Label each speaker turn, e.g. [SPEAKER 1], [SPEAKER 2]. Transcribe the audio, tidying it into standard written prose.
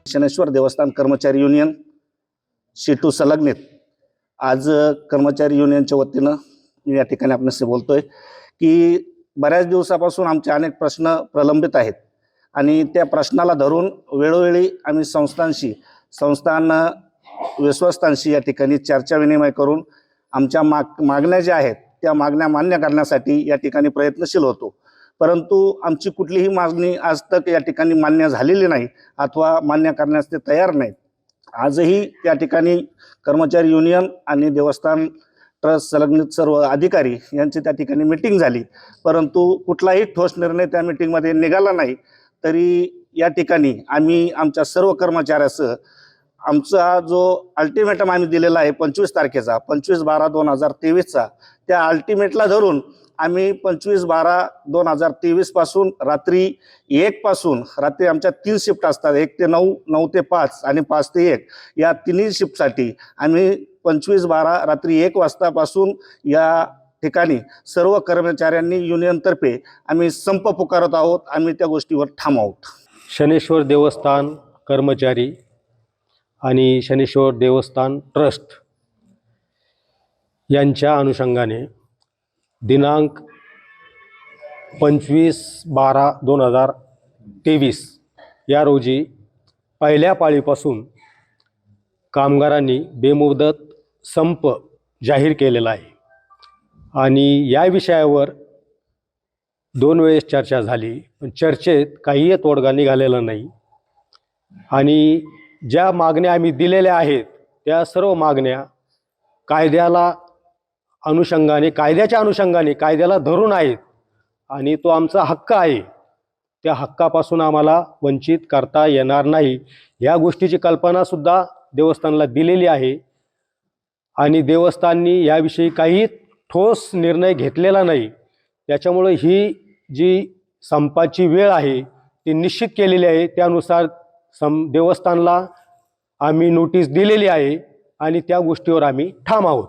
[SPEAKER 1] शनेश्वर देवस्थान कर्मचारी युनियन शेटू सलगनीत आज कर्मचारी युनियनच्या वतीनं मी या ठिकाणी आपल्याशी बोलतोय की बऱ्याच दिवसापासून आमचे अनेक प्रश्न प्रलंबित आहेत आणि त्या प्रश्नाला धरून वेळोवेळी आम्ही संस्थान विश्वस्तांशी या ठिकाणी चर्चा विनिमय करून आमच्या मागण्या ज्या आहेत त्या मागण्या मान्य करण्यासाठी या ठिकाणी प्रयत्नशील होतो, परंतु आमची कुठलीही मागणी आज तक या ठिकाणी मान्य झालेली नाही अथवा मान्य करण्यास ते तयार नाहीत। आजही त्या ठिकाणी कर्मचारी युनियन आणि देवस्थान ट्रस्ट संलग्नित सर्व अधिकारी यांची त्या ठिकाणी मीटिंग झाली, परंतु कुठलाही ठोस निर्णय त्या मीटिंगमध्ये निघाला नाही। तरी या ठिकाणी आम्ही आमच्या सर्व कर्मचाऱ्यासह आमचा जो अल्टिमेटम आम्ही दिलेला आहे 25 तारखेचा 25/12/2023चा, त्या अल्टिमेटला धरून आम्ही 25/12/2023 पासून रात्री 1 पासून रात्री आमच्या 3 शिफ्ट असतात, 1 ते 9, 9 ते 5 आणि 5 ते 1 या तिन्ही शिफ्टसाठी आम्ही 25/12 रात्री 1 वाजतापासून या ठिकाणी सर्व कर्मचाऱ्यांनी युनियनतर्फे आम्ही संप पुकारत आहोत। आम्ही त्या गोष्टीवर ठाम आहोत।
[SPEAKER 2] शनेश्वर देवस्थान कर्मचारी आणि शनेश्वर देवस्थान ट्रस्ट यांच्या अनुषंगाने दिनांक 25/12/2023 या रोजी पहिल्या पाळीपासून कामगारांनी बेमुदत संप जाहीर केलेला आहे आणि या विषयावर 2 वेळेस चर्चा झाली, पण चर्चेत काहीही तोडगा निघालेला नाही आणि ज्या मागण्या आम्ही दिलेल्या आहेत त्या सर्व मागण्या कायद्याच्या अनुषंगाने कायद्याला धरून आहेत आणि तो आमचा हक्क आहे। त्या हक्कापासून आम्हाला वंचित करता येणार नाही या गोष्टीची कल्पनासुद्धा देवस्थानला दिलेली आहे आणि देवस्थाननी याविषयी काही ठोस निर्णय घेतलेला नाही। त्याच्यामुळे ही जी संपाची वेळ आहे ती निश्चित केलेली आहे, त्यानुसार देवस्थानला आम्ही नोटीस दिलेली आहे आणि त्या गोष्टीवर आम्ही ठाम आहोत।